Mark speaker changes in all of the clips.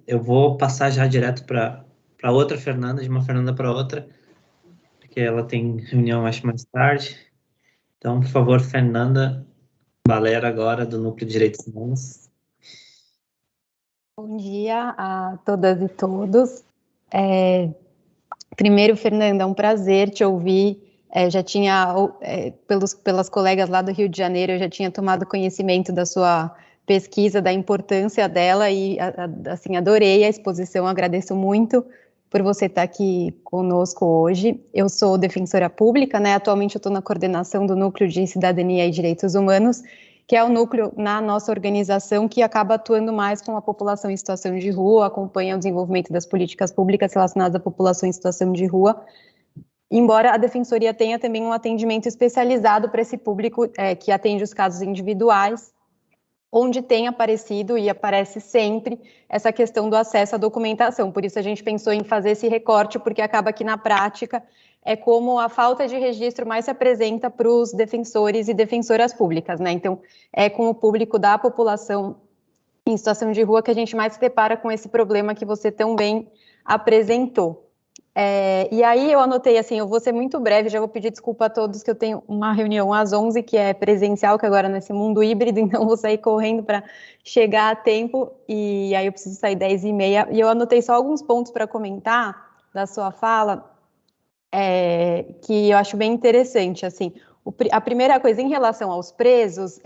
Speaker 1: Eu vou passar já direto para outra Fernanda, de uma Fernanda para outra, porque ela tem reunião, acho, mais tarde. Então, por favor, Fernanda Valera, agora, do Núcleo de Direitos Humanos.
Speaker 2: Bom dia a todas e todos. Primeiro, Fernanda, é um prazer te ouvir. Já tinha, pelas colegas lá do Rio de Janeiro, eu já tinha tomado conhecimento da sua pesquisa, da importância dela e, assim, adorei a exposição, agradeço muito por você estar aqui conosco hoje. Eu sou defensora pública, né? Atualmente eu estou na coordenação do Núcleo de Cidadania e Direitos Humanos, que é o núcleo na nossa organização que acaba atuando mais com a população em situação de rua, acompanha o desenvolvimento das políticas públicas relacionadas à população em situação de rua, embora a Defensoria tenha também um atendimento especializado para esse público que atende os casos individuais, onde tem aparecido e aparece sempre essa questão do acesso à documentação. Por isso a gente pensou em fazer esse recorte, porque acaba que na prática é como a falta de registro mais se apresenta para os defensores e defensoras públicas, né? Então, é com o público da população em situação de rua que a gente mais se depara com esse problema que você tão bem apresentou. E aí eu anotei assim, eu vou ser muito breve, já vou pedir desculpa a todos que eu tenho uma reunião às 11, que é presencial, que agora nesse mundo híbrido, então vou sair correndo para chegar a tempo, e aí eu preciso sair 10h30, e eu anotei só alguns pontos para comentar da sua fala, que eu acho bem interessante, assim. A primeira coisa, em relação aos presos,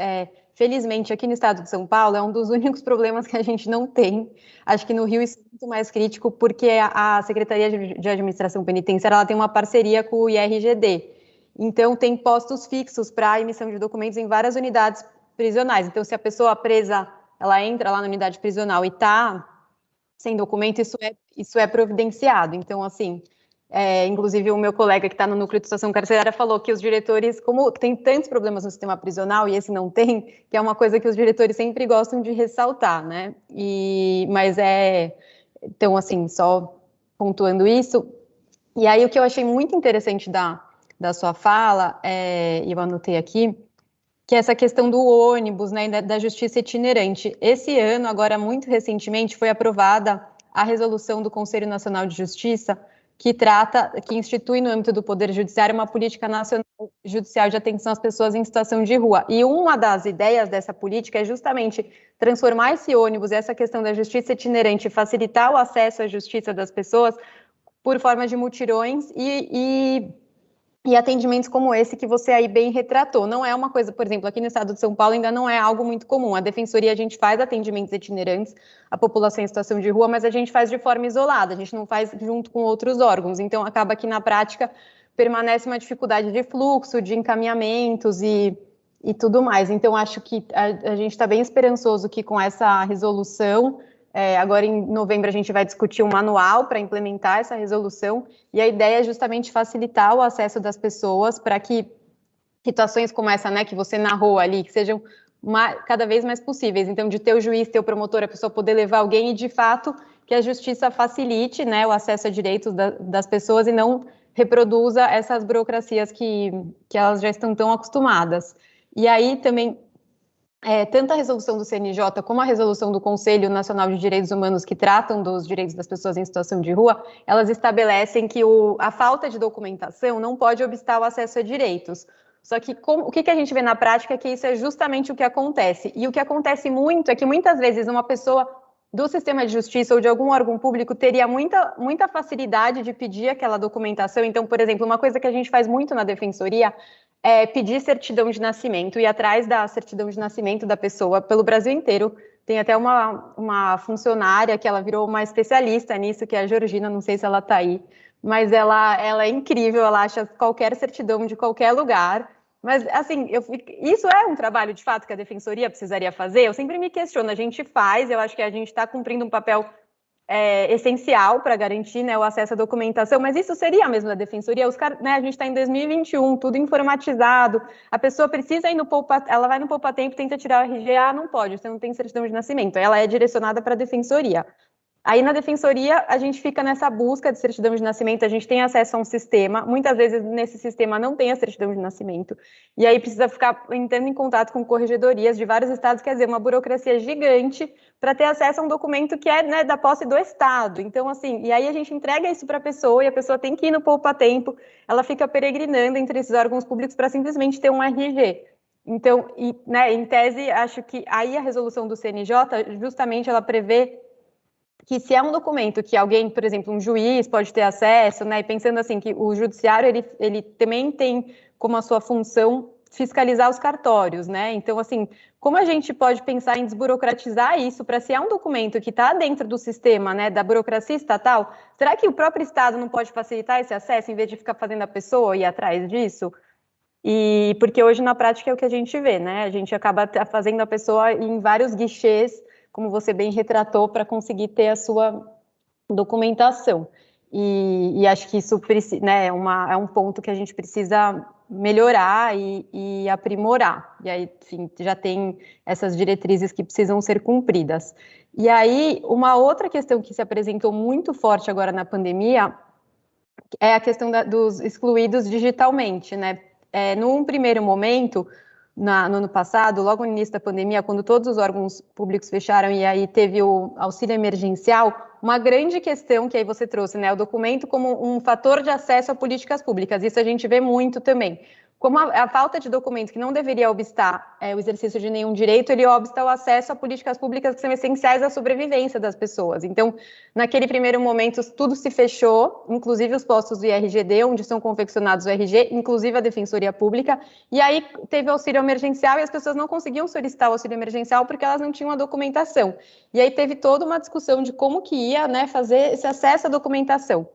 Speaker 2: felizmente, aqui no estado de São Paulo, é um dos únicos problemas que a gente não tem. Acho que no Rio isso é muito mais crítico, porque a Secretaria de Administração Penitenciária ela tem uma parceria com o IRGD. Então, tem postos fixos para a emissão de documentos em várias unidades prisionais. Então, se a pessoa presa, ela entra lá na unidade prisional e está sem documento, isso é providenciado. Então, assim... inclusive o meu colega que está no núcleo de situação carcerária falou que os diretores, como tem tantos problemas no sistema prisional e esse não tem, que é uma coisa que os diretores sempre gostam de ressaltar, né? Então, assim, só pontuando isso. E aí o que eu achei muito interessante da sua fala, eu anotei aqui, que é essa questão do ônibus, né, da justiça itinerante. Esse ano, agora muito recentemente, foi aprovada a resolução do Conselho Nacional de Justiça que institui no âmbito do Poder Judiciário uma política nacional judicial de atenção às pessoas em situação de rua. E uma das ideias dessa política é justamente transformar esse ônibus, essa questão da justiça itinerante, facilitar o acesso à justiça das pessoas por forma de mutirões e atendimentos como esse que você aí bem retratou. Não é uma coisa, por exemplo, aqui no estado de São Paulo ainda não é algo muito comum. A Defensoria, a gente faz atendimentos itinerantes à população em situação de rua, mas a gente faz de forma isolada, a gente não faz junto com outros órgãos. Então, acaba que na prática permanece uma dificuldade de fluxo, de encaminhamentos e tudo mais. Então, acho que a gente está bem esperançoso que com essa resolução... agora em novembro a gente vai discutir um manual para implementar essa resolução, e a ideia é justamente facilitar o acesso das pessoas para que situações como essa, né, que você narrou ali, que sejam cada vez mais possíveis. Então, de ter o juiz, ter o promotor, a pessoa poder levar alguém e, de fato, que a justiça facilite, né, o acesso a direitos das pessoas e não reproduza essas burocracias que elas já estão tão acostumadas. E aí também... tanto a resolução do CNJ como a resolução do Conselho Nacional de Direitos Humanos, que tratam dos direitos das pessoas em situação de rua, elas estabelecem que a falta de documentação não pode obstar o acesso a direitos. Só que o que a gente vê na prática é que isso é justamente o que acontece. E o que acontece muito é que muitas vezes uma pessoa do sistema de justiça ou de algum órgão público teria muita facilidade de pedir aquela documentação. Então, por exemplo, uma coisa que a gente faz muito na Defensoria é pedir certidão de nascimento, e atrás da certidão de nascimento da pessoa, pelo Brasil inteiro. Tem até uma funcionária que ela virou uma especialista nisso, que é a Georgina, não sei se ela está aí, mas ela é incrível, ela acha qualquer certidão de qualquer lugar. Mas, assim, isso é um trabalho, de fato, que a Defensoria precisaria fazer? Eu sempre me questiono, a gente faz, eu acho que a gente está cumprindo um papel essencial para garantir, né, o acesso à documentação, mas isso seria mesmo da Defensoria? A gente está em 2021, tudo informatizado, a pessoa precisa ir ela vai no Poupa Tempo, tenta tirar o RG, não pode, você não tem certidão de nascimento, ela é direcionada para a Defensoria. Aí, na defensoria, a gente fica nessa busca de certidão de nascimento, a gente tem acesso a um sistema, muitas vezes nesse sistema não tem a certidão de nascimento, e aí precisa ficar entrando em contato com corregedorias de vários estados, quer dizer, uma burocracia gigante para ter acesso a um documento que é, né, da posse do estado. Então, assim, e aí a gente entrega isso para a pessoa, e a pessoa tem que ir no poupa-tempo, ela fica peregrinando entre esses órgãos públicos para simplesmente ter um RG. Então, né, em tese, acho que aí a resolução do CNJ, justamente, ela prevê que se é um documento que alguém, por exemplo, um juiz pode ter acesso, né, e pensando assim, que o judiciário, ele também tem como a sua função fiscalizar os cartórios, né, então, assim, como a gente pode pensar em desburocratizar isso para se é um documento que está dentro do sistema, né, da burocracia estatal, será que o próprio Estado não pode facilitar esse acesso em vez de ficar fazendo a pessoa ir atrás disso? E porque hoje na prática é o que a gente vê, né, a gente acaba fazendo a pessoa em vários guichês, como você bem retratou, para conseguir ter a sua documentação. E acho que isso, né, é um ponto que a gente precisa melhorar e aprimorar. E aí, enfim, já tem essas diretrizes que precisam ser cumpridas. E aí, uma outra questão que se apresentou muito forte agora na pandemia é a questão dos excluídos digitalmente, né? Num primeiro momento, no ano passado, logo no início da pandemia, quando todos os órgãos públicos fecharam e aí teve o auxílio emergencial, uma grande questão que aí você trouxe, né, o documento como um fator de acesso a políticas públicas, isso a gente vê muito também. Como a falta de documento que não deveria obstar o exercício de nenhum direito, ele obsta o acesso a políticas públicas que são essenciais à sobrevivência das pessoas. Então, naquele primeiro momento, tudo se fechou, inclusive os postos do IRGD, onde são confeccionados o RG, inclusive a Defensoria Pública, e aí teve o auxílio emergencial e as pessoas não conseguiam solicitar o auxílio emergencial porque elas não tinham a documentação. E aí teve toda uma discussão de como que ia, né, fazer esse acesso à documentação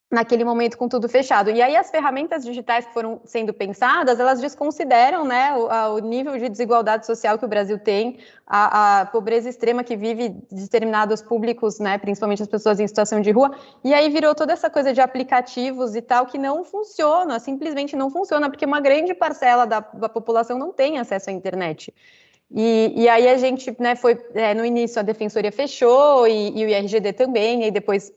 Speaker 2: naquele momento com tudo fechado. E aí as ferramentas digitais que foram sendo pensadas, elas desconsideram, né, o nível de desigualdade social que o Brasil tem, a pobreza extrema que vive determinados públicos, né, principalmente as pessoas em situação de rua, e aí virou toda essa coisa de aplicativos e tal que não funciona, simplesmente não funciona, porque uma grande parcela da população não tem acesso à internet. E aí a gente, né, foi, no início a Defensoria fechou e o IRGD também, e depois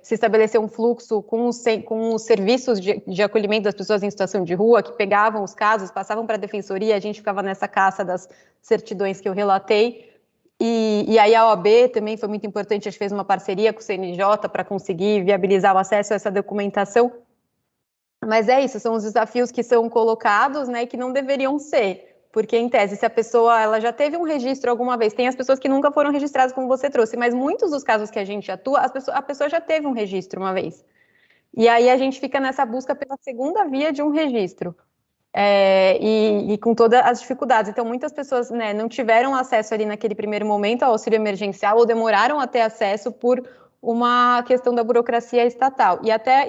Speaker 2: se estabeleceu um fluxo com os serviços de acolhimento das pessoas em situação de rua, que pegavam os casos, passavam para a defensoria, a gente ficava nessa caça das certidões que eu relatei, e aí a OAB também foi muito importante, a gente fez uma parceria com o CNJ para conseguir viabilizar o acesso a essa documentação, mas é isso, são os desafios que são colocados, né, que não deveriam ser, porque, em tese, se a pessoa ela já teve um registro alguma vez, tem as pessoas que nunca foram registradas, como você trouxe, mas muitos dos casos que a gente atua, a pessoa já teve um registro uma vez. E aí a gente fica nessa busca pela segunda via de um registro. E com todas as dificuldades. Então, muitas pessoas, né, não tiveram acesso ali naquele primeiro momento ao auxílio emergencial ou demoraram a ter acesso por uma questão da burocracia estatal.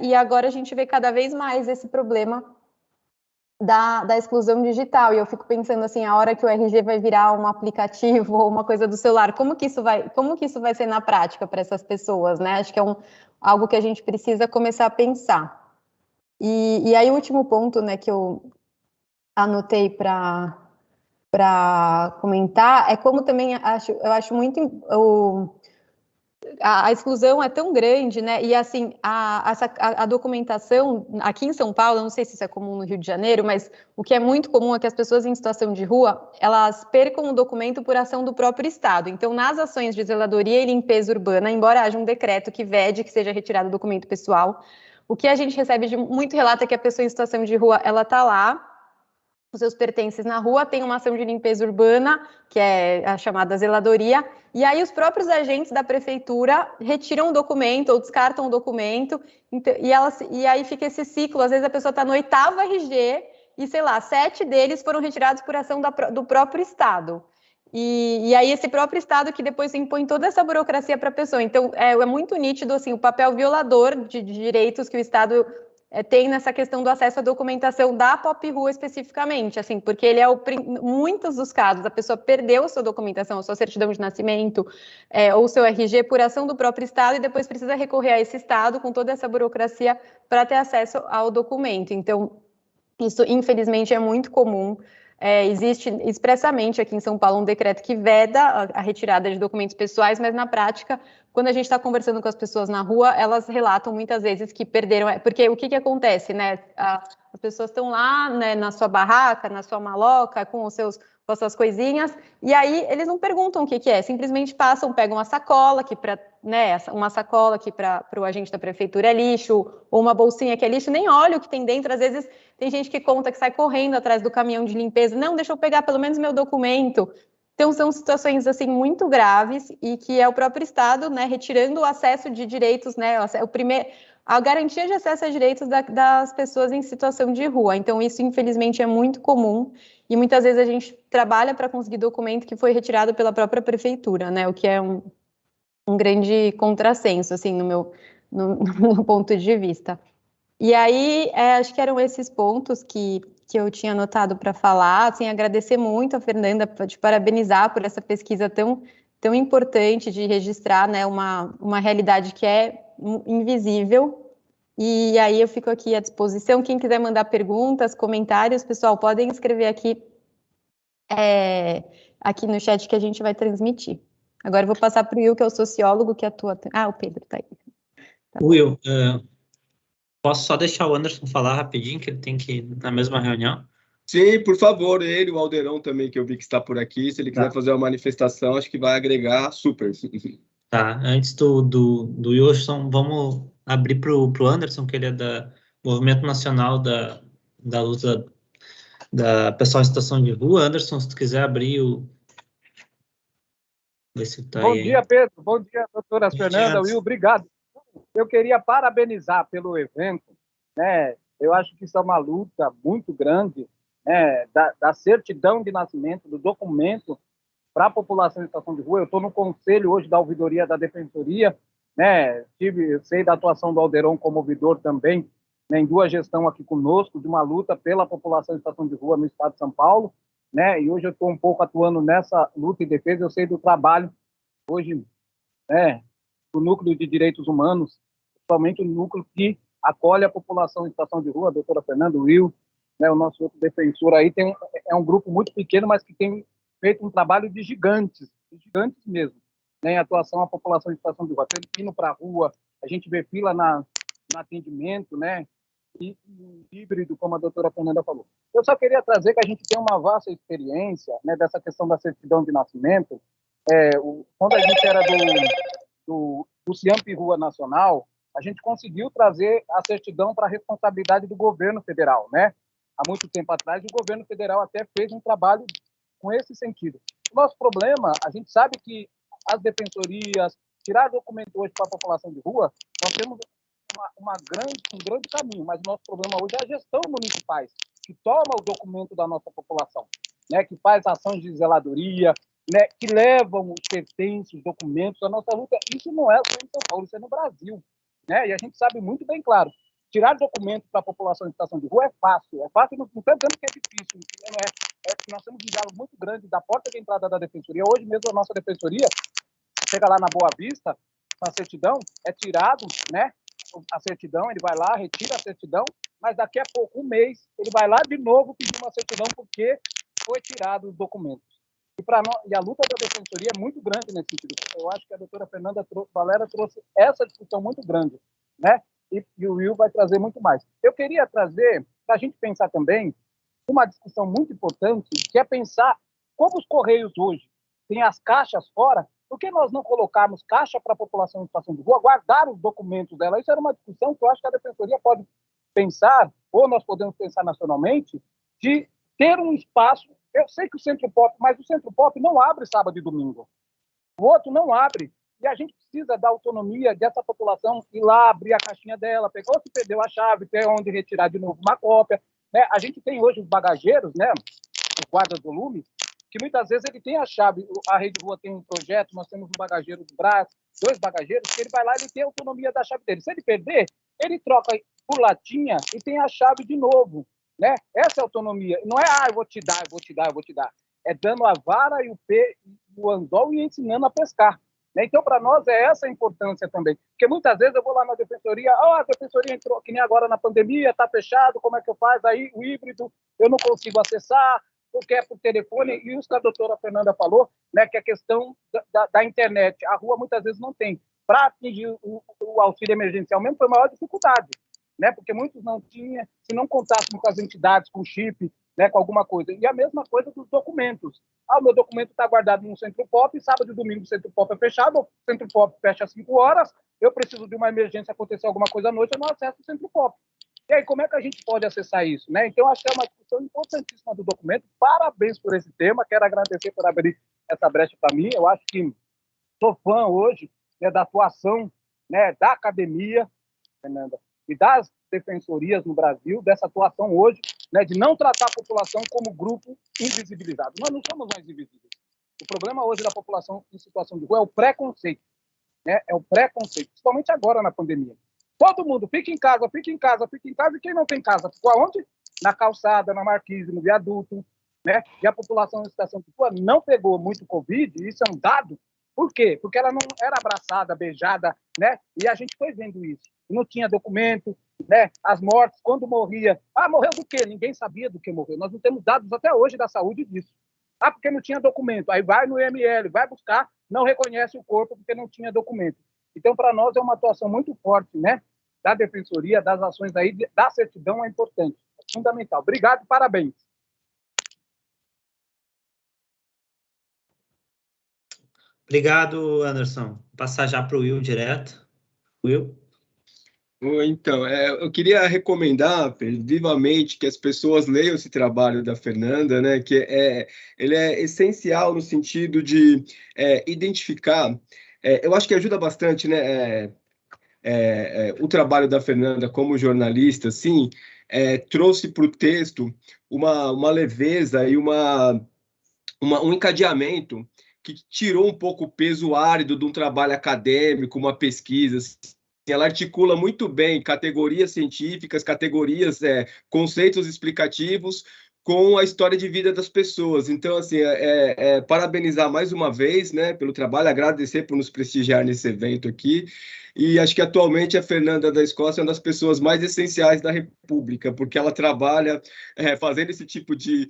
Speaker 2: E agora a gente vê cada vez mais esse problema da exclusão digital, e eu fico pensando assim, a hora que o RG vai virar um aplicativo ou uma coisa do celular, como que isso vai ser na prática para essas pessoas, né? Acho que é algo que a gente precisa começar a pensar. E aí o último ponto, né, que eu anotei para comentar é como também eu acho muito a exclusão é tão grande, né? E assim, a documentação aqui em São Paulo, não sei se isso é comum no Rio de Janeiro, mas o que é muito comum é que as pessoas em situação de rua, elas percam o documento por ação do próprio Estado. Então, nas ações de zeladoria e limpeza urbana, embora haja um decreto que vede que seja retirado o documento pessoal, o que a gente recebe de muito relato é que a pessoa em situação de rua, ela está lá, os seus pertences na rua, tem uma ação de limpeza urbana, que é a chamada zeladoria, e aí os próprios agentes da prefeitura retiram o documento ou descartam o documento, e aí fica esse ciclo, às vezes a pessoa está no 8º RG, e sei lá, 7 deles foram retirados por ação do próprio Estado. E aí esse próprio Estado que depois impõe toda essa burocracia para a pessoa. Então, é muito nítido assim, o papel violador de direitos que o Estado tem nessa questão do acesso à documentação da Pop Rua especificamente, assim, porque ele é muitos dos casos, a pessoa perdeu a sua documentação, a sua certidão de nascimento, ou o seu RG por ação do próprio Estado e depois precisa recorrer a esse Estado com toda essa burocracia para ter acesso ao documento. Então, isso, infelizmente, é muito comum. existe expressamente aqui em São Paulo um decreto que veda a retirada de documentos pessoais, mas na prática, quando a gente está conversando com as pessoas na rua, elas relatam muitas vezes que perderam, porque o que acontece, né? As pessoas estão lá, né, na sua barraca, na sua maloca, com as suas coisinhas, e aí eles não perguntam o que é, simplesmente passam, pegam uma sacola, uma sacola que para o agente da prefeitura é lixo, ou uma bolsinha que é lixo, nem olha o que tem dentro. Às vezes tem gente que conta que sai correndo atrás do caminhão de limpeza, não, deixa eu pegar pelo menos meu documento. Então são situações assim muito graves e que é o próprio Estado, né, retirando o acesso de direitos, né, a garantia de acesso a direitos das pessoas em situação de rua. Então isso infelizmente é muito comum e muitas vezes a gente trabalha para conseguir documento que foi retirado pela própria prefeitura, né, o que é um grande contrassenso, assim, no meu ponto de vista. E aí, acho que eram esses pontos que eu tinha anotado para falar, assim, agradecer muito a Fernanda, te parabenizar por essa pesquisa tão importante de registrar, né, uma realidade que é invisível. E aí eu fico aqui à disposição, quem quiser mandar perguntas, comentários, pessoal, podem escrever aqui no chat que a gente vai transmitir. Agora eu vou passar para o Will, que é o sociólogo que atua... Ah, o Pedro está aí. Tá bom.
Speaker 1: Will, posso só deixar o Anderson falar rapidinho, que ele tem que ir na mesma reunião?
Speaker 3: Sim, por favor, ele, o Alderão também, que eu vi que está por aqui, se ele quiser fazer uma manifestação, acho que vai agregar super.
Speaker 1: Tá, antes do Wilson, vamos abrir para o Anderson, que ele é do Movimento Nacional da Luta da Pessoal em Situação de Rua. Anderson, se tu quiser abrir Ver se tá
Speaker 4: Bom
Speaker 1: aí.
Speaker 4: dia, Pedro. Bom dia, doutora
Speaker 1: Bom
Speaker 4: Fernanda.
Speaker 1: dia.
Speaker 4: Will, obrigado. Eu queria parabenizar pelo evento, né? Eu acho que isso é uma luta muito grande, né? Da certidão de nascimento, do documento para a população em situação de rua. Eu estou no conselho hoje da ouvidoria da defensoria, né? Eu sei da atuação do Alderon como ouvidor também, né? Em duas gestões aqui conosco, de uma luta pela população em situação de rua no estado de São Paulo, né? E hoje eu estou um pouco atuando nessa luta e defesa. Eu sei do trabalho hoje, né, do núcleo de direitos humanos, principalmente o núcleo que acolhe a população em situação de rua, a doutora Fernanda, o Will, né, o nosso outro defensor aí, é um grupo muito pequeno, mas que tem feito um trabalho de gigantes mesmo, né, em atuação à população em situação de rua. Tem indo para a rua, a gente vê fila no atendimento, né, e híbrido, como a doutora Fernanda falou. Eu só queria trazer que a gente tem uma vasta experiência, né, dessa questão da certidão de nascimento. Quando a gente era do CIAMP Rua Nacional, a gente conseguiu trazer a certidão para a responsabilidade do governo federal, né? Há muito tempo atrás, o governo federal até fez um trabalho com esse sentido. O nosso problema, a gente sabe que as defensorias, tirar documento hoje para a população de rua, nós temos um grande caminho, mas o nosso problema hoje é a gestão municipais, que toma o documento da nossa população, né? Que faz ações de zeladoria, né, que levam os pertences, os documentos. A nossa luta, isso não é só em São Paulo, isso é no Brasil, né? E a gente sabe muito bem, claro, tirar documentos para a população em situação de rua é fácil, não estou dizendo que é difícil, não é que nós temos um diálogo muito grande da porta de entrada da defensoria. Hoje mesmo a nossa defensoria chega lá na Boa Vista, a certidão é tirado, né? A certidão, ele vai lá, retira a certidão, mas daqui a pouco, um mês, ele vai lá de novo pedir uma certidão porque foi tirado os documentos. E a luta da defensoria é muito grande nesse sentido. Eu acho que a doutora Fernanda Valera trouxe essa discussão muito grande, né? E o Will vai trazer muito mais. Eu queria trazer, para a gente pensar também, uma discussão muito importante, que é pensar como os Correios hoje têm as caixas fora, por que nós não colocarmos caixa para a população em situação de rua, guardar os documentos dela? Isso era uma discussão que eu acho que a defensoria pode pensar, ou nós podemos pensar nacionalmente, de ter um espaço. Eu sei que o Centro Pop, mas o Centro Pop não abre sábado e domingo. O outro não abre. E a gente precisa da autonomia dessa população ir lá, abrir a caixinha dela, pegar, ou se perdeu a chave, ter onde retirar de novo uma cópia, né? A gente tem hoje os bagageiros, né? Os guarda-volume, que muitas vezes ele tem a chave. A Rede Rua tem um projeto, nós temos um bagageiro do Brás, 2 bagageiros, que ele vai lá e ele tem a autonomia da chave dele. Se ele perder, ele troca por latinha e tem a chave de novo. Né? Essa é a autonomia. Não é, eu vou te dar. É dando a vara e o anzol e ensinando a pescar. Né? Então, para nós, é essa a importância também. Porque muitas vezes eu vou lá na defensoria, a defensoria entrou, que nem agora na pandemia, está fechado, como é que eu faço? Aí o híbrido, eu não consigo acessar, porque é por telefone, e isso que a doutora Fernanda falou, né, que a questão da internet, a rua muitas vezes não tem. Para atingir o auxílio emergencial mesmo foi a maior dificuldade, né, porque muitos não tinham, se não contassem com as entidades, com chip, né, com alguma coisa. E a mesma coisa dos documentos. O meu documento está guardado no Centro Pop, sábado e domingo o Centro Pop é fechado, o Centro Pop fecha às 5 horas, eu preciso de uma emergência, acontecer alguma coisa à noite, eu não acesso o Centro Pop. E aí, como é que a gente pode acessar isso, né? Então, acho que é uma discussão importantíssima do documento. Parabéns por esse tema, quero agradecer por abrir essa brecha para mim. Eu acho que sou fã hoje, né, da atuação, né, da academia, Fernanda, e das defensorias no Brasil, dessa atuação hoje, né, de não tratar a população como grupo invisibilizado. Nós não somos mais invisíveis. O problema hoje da população em situação de rua é o preconceito, né? É o preconceito, principalmente agora na pandemia. Todo mundo fica em casa, fica em casa, fica em casa, e quem não tem casa ficou aonde? Na calçada, na marquise, no viaduto, né? E a população em situação de rua não pegou muito Covid, isso é um dado. Por quê? Porque ela não era abraçada, beijada, né? E a gente foi vendo isso. Não tinha documento, né? As mortes, quando morria, morreu do quê? Ninguém sabia do que morreu. Nós não temos dados até hoje da saúde disso. Porque não tinha documento. Aí vai no IML, vai buscar, não reconhece o corpo porque não tinha documento. Então, para nós é uma atuação muito forte, né? Da defensoria, das ações aí, da certidão é importante, é fundamental. Obrigado e parabéns.
Speaker 1: Obrigado, Anderson. Vou passar já para o Will direto. Will?
Speaker 3: Então, eu queria recomendar vivamente que as pessoas leiam esse trabalho da Fernanda, né? Que ele é essencial no sentido de identificar. Eu acho que ajuda bastante, né? O trabalho da Fernanda como jornalista, assim, trouxe para o texto uma leveza e um encadeamento que tirou um pouco o peso árido de um trabalho acadêmico, uma pesquisa. Ela articula muito bem categorias científicas, conceitos explicativos com a história de vida das pessoas. Então, assim, parabenizar mais uma vez, né, pelo trabalho, agradecer por nos prestigiar nesse evento aqui. E acho que atualmente a Fernanda da Escócia é uma das pessoas mais essenciais da República, porque ela trabalha fazendo esse tipo de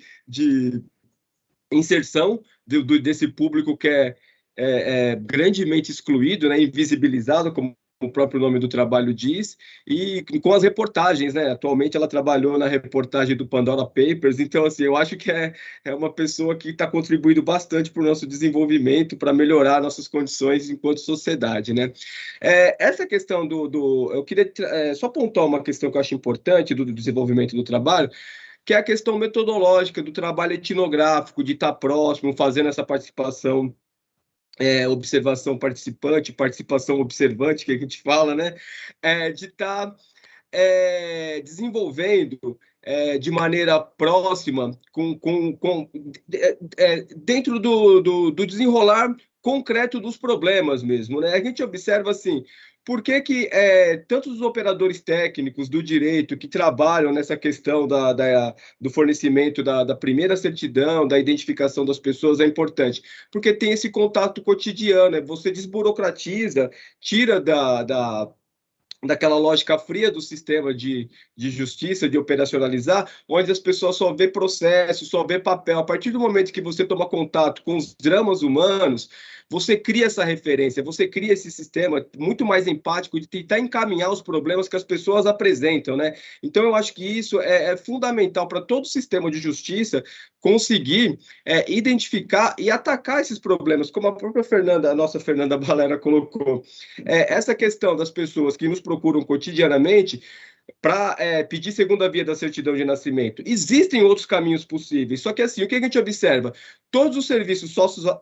Speaker 3: inserção desse público que é grandemente excluído, né, invisibilizado, como o próprio nome do trabalho diz, e com as reportagens, né? Atualmente ela trabalhou na reportagem do Pandora Papers, então, assim, eu acho que é uma pessoa que está contribuindo bastante para o nosso desenvolvimento, para melhorar nossas condições enquanto sociedade, né? Essa questão eu queria só pontuar uma questão que eu acho importante do desenvolvimento do trabalho, que é a questão metodológica do trabalho etnográfico, de estar próximo, fazendo essa participação, observação participante, participação observante, que a gente fala, né? De estar desenvolvendo de maneira próxima, dentro do desenrolar concreto dos problemas mesmo, né? A gente observa assim, por que tantos os operadores técnicos do direito que trabalham nessa questão do fornecimento da primeira certidão, da identificação das pessoas é importante? Porque tem esse contato cotidiano, você desburocratiza, tira daquela lógica fria do sistema de justiça, de operacionalizar, onde as pessoas só vê processo, só vê papel. A partir do momento que você toma contato com os dramas humanos, você cria essa referência, você cria esse sistema muito mais empático de tentar encaminhar os problemas que as pessoas apresentam, né? Então, eu acho que isso é fundamental para todo o sistema de justiça conseguir identificar e atacar esses problemas, como a própria Fernanda, a nossa Fernanda Balera colocou. Essa questão das pessoas que nos procuram cotidianamente para pedir segunda via da certidão de nascimento. Existem outros caminhos possíveis, só que assim, o que a gente observa? Todos os serviços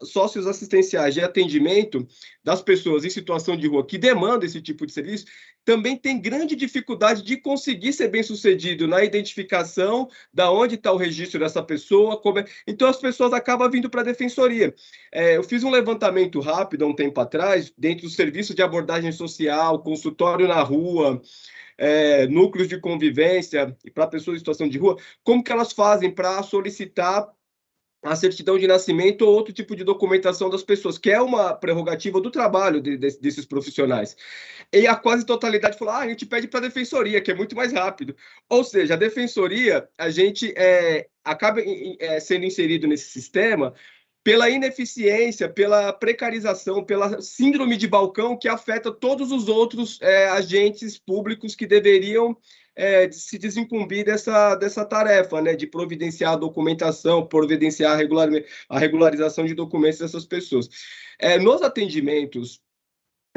Speaker 3: socioassistenciais de atendimento das pessoas em situação de rua que demandam esse tipo de serviço, também tem grande dificuldade de conseguir ser bem-sucedido na identificação da onde está o registro dessa pessoa. Então, as pessoas acabam vindo para a defensoria. Eu fiz um levantamento rápido há um tempo atrás, dentro do serviço de abordagem social, consultório na rua, núcleos de convivência e para pessoas em situação de rua, como que elas fazem para solicitar a certidão de nascimento ou outro tipo de documentação das pessoas, que é uma prerrogativa do trabalho desses profissionais. E a quase totalidade falou, a gente pede para a defensoria, que é muito mais rápido. Ou seja, a defensoria, a gente acaba sendo inserido nesse sistema pela ineficiência, pela precarização, pela síndrome de balcão que afeta todos os outros agentes públicos que deveriam se desincumbir dessa tarefa, né, de providenciar a documentação, providenciar a regularização de documentos dessas pessoas. Nos atendimentos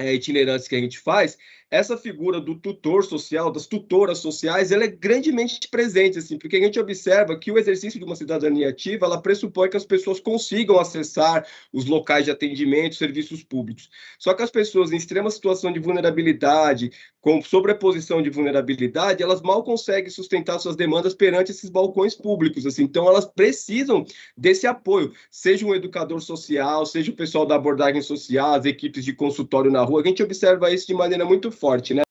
Speaker 3: itinerantes que a gente faz, essa figura do tutor social, das tutoras sociais, ela é grandemente presente, assim, porque a gente observa que o exercício de uma cidadania ativa, ela pressupõe que as pessoas consigam acessar os locais de atendimento, serviços públicos. Só que as pessoas em extrema situação de vulnerabilidade, com sobreposição de vulnerabilidade, elas mal conseguem sustentar suas demandas perante esses balcões públicos, assim. Então, elas precisam desse apoio, seja um educador social, seja o pessoal da abordagem social, as equipes de consultório na rua, a gente observa isso de maneira muito forte, né?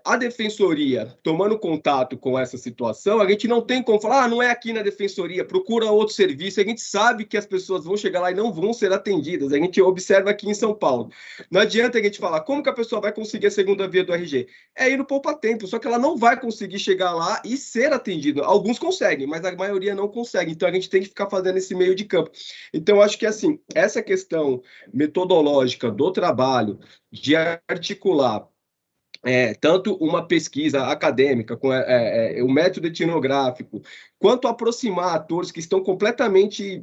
Speaker 3: A defensoria, tomando contato com essa situação, a gente não tem como falar, não é aqui na defensoria, procura outro serviço. A gente sabe que as pessoas vão chegar lá e não vão ser atendidas. A gente observa aqui em São Paulo. Não adianta a gente falar como que a pessoa vai conseguir a segunda via do RG. É ir no poupa-tempo, só que ela não vai conseguir chegar lá e ser atendida. Alguns conseguem, mas a maioria não consegue. Então, a gente tem que ficar fazendo esse meio de campo. Então, acho que, assim, essa questão metodológica do trabalho, de articular tanto uma pesquisa acadêmica, com o método etnográfico, quanto aproximar atores que estão completamente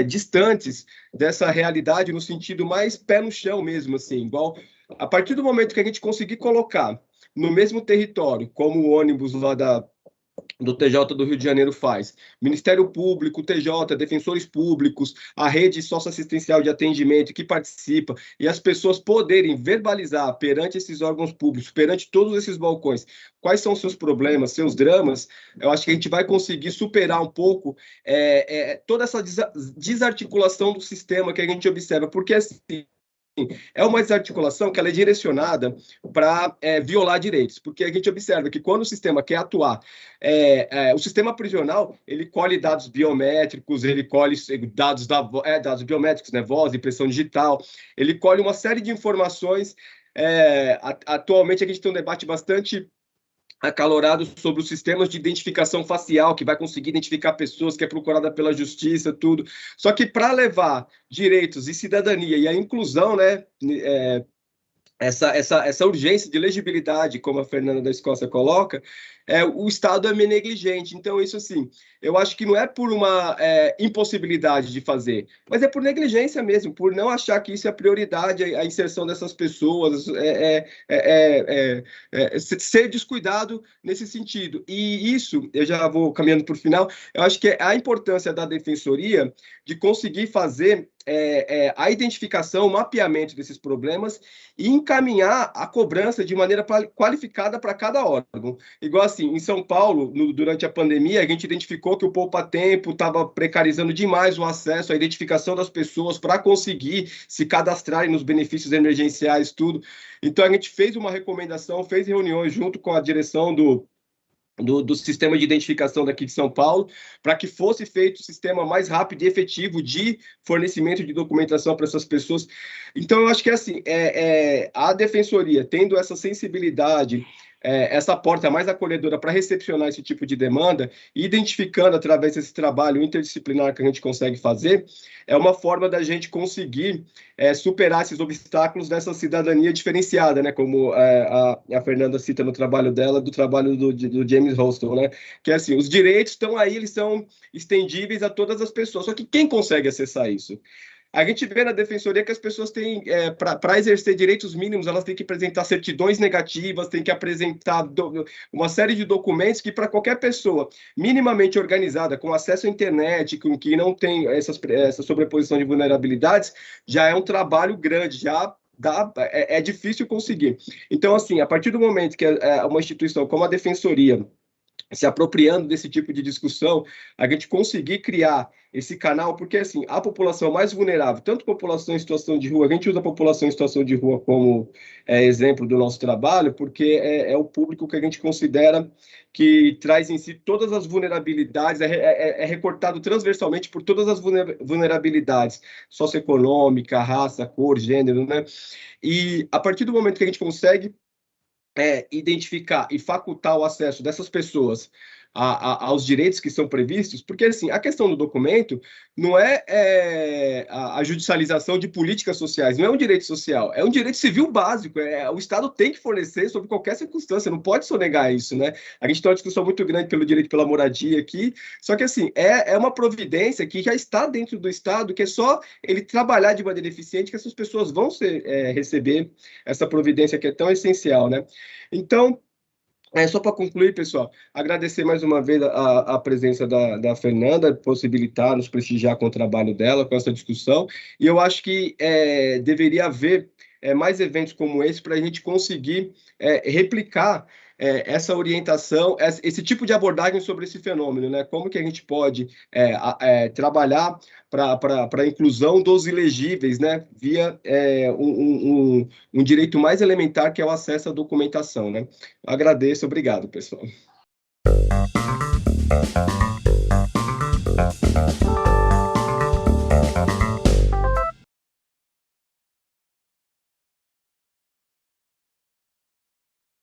Speaker 3: distantes dessa realidade, no sentido mais pé no chão mesmo, assim, igual a partir do momento que a gente conseguir colocar no mesmo território, como o ônibus lá do TJ do Rio de Janeiro faz. Ministério Público, TJ, defensores públicos, a rede socioassistencial de atendimento que participa, e as pessoas poderem verbalizar perante esses órgãos públicos, perante todos esses balcões, quais são seus problemas, seus dramas, eu acho que a gente vai conseguir superar um pouco toda essa desarticulação do sistema que a gente observa, porque assim, é uma desarticulação que ela é direcionada para violar direitos, porque a gente observa que quando o sistema quer atuar, o sistema prisional, ele colhe dados biométricos, ele colhe dados biométricos, né, voz, impressão digital, ele colhe uma série de informações. Atualmente a gente tem um debate bastante acalorado sobre os sistemas de identificação facial, que vai conseguir identificar pessoas, que é procurada pela justiça, tudo. Só que para levar direitos e cidadania e a inclusão, né, essa urgência de legibilidade, como a Fernanda da Escócia coloca, o Estado é meio negligente. Então, isso, assim, eu acho que não é por uma impossibilidade de fazer, mas é por negligência mesmo, por não achar que isso é prioridade, a inserção dessas pessoas, ser descuidado nesse sentido. E isso, eu já vou caminhando para o final, eu acho que é a importância da defensoria de conseguir fazer a identificação, o mapeamento desses problemas e encaminhar a cobrança de maneira qualificada para cada órgão. Igual assim, em São Paulo, durante a pandemia, a gente identificou que o poupa-tempo estava precarizando demais o acesso, a identificação das pessoas para conseguir se cadastrarem nos benefícios emergenciais, tudo. Então, a gente fez uma recomendação, fez reuniões junto com a direção do sistema de identificação daqui de São Paulo, para que fosse feito o sistema mais rápido e efetivo de fornecimento de documentação para essas pessoas. Então, eu acho que, assim, a defensoria, tendo essa sensibilidade, essa porta mais acolhedora para recepcionar esse tipo de demanda, e identificando através desse trabalho interdisciplinar que a gente consegue fazer, é uma forma da gente conseguir superar esses obstáculos dessa cidadania diferenciada, né? Como a Fernanda cita no trabalho dela, do trabalho do James Hostel, né? Que é assim, os direitos estão aí, eles são estendíveis a todas as pessoas, só que quem consegue acessar isso? A gente vê na defensoria que as pessoas têm, para exercer direitos mínimos, elas têm que apresentar certidões negativas, têm que apresentar uma série de documentos que, para qualquer pessoa minimamente organizada, com acesso à internet, que não tem essa sobreposição de vulnerabilidades, já é um trabalho grande, já é difícil conseguir. Então, assim, a partir do momento que uma instituição como a defensoria se apropriando desse tipo de discussão, a gente conseguir criar esse canal, porque, assim, a população mais vulnerável, tanto a população em situação de rua, a gente usa a população em situação de rua como exemplo do nosso trabalho, porque é o público que a gente considera que traz em si todas as vulnerabilidades, é recortado transversalmente por todas as vulnerabilidades, socioeconômica, raça, cor, gênero, né? E a partir do momento que a gente consegue identificar e facultar o acesso dessas pessoas aos direitos que são previstos, porque, assim, a questão do documento não é a judicialização de políticas sociais, não é um direito social, é um direito civil básico, o Estado tem que fornecer sob qualquer circunstância, não pode sonegar isso, né? A gente tem uma discussão muito grande pelo direito pela moradia aqui, só que, assim, é uma providência que já está dentro do Estado, que é só ele trabalhar de maneira eficiente que essas pessoas vão receber essa providência que é tão essencial, né? Então, só para concluir, pessoal, agradecer mais uma vez a presença da Fernanda, possibilitar, nos prestigiar com o trabalho dela, com essa discussão, e eu acho que deveria haver mais eventos como esse para a gente conseguir replicar essa orientação, esse tipo de abordagem sobre esse fenômeno, né? Como que a gente pode trabalhar para a inclusão dos ilegíveis, né? Via um direito mais elementar, que é o acesso à documentação, né? Agradeço, obrigado, pessoal.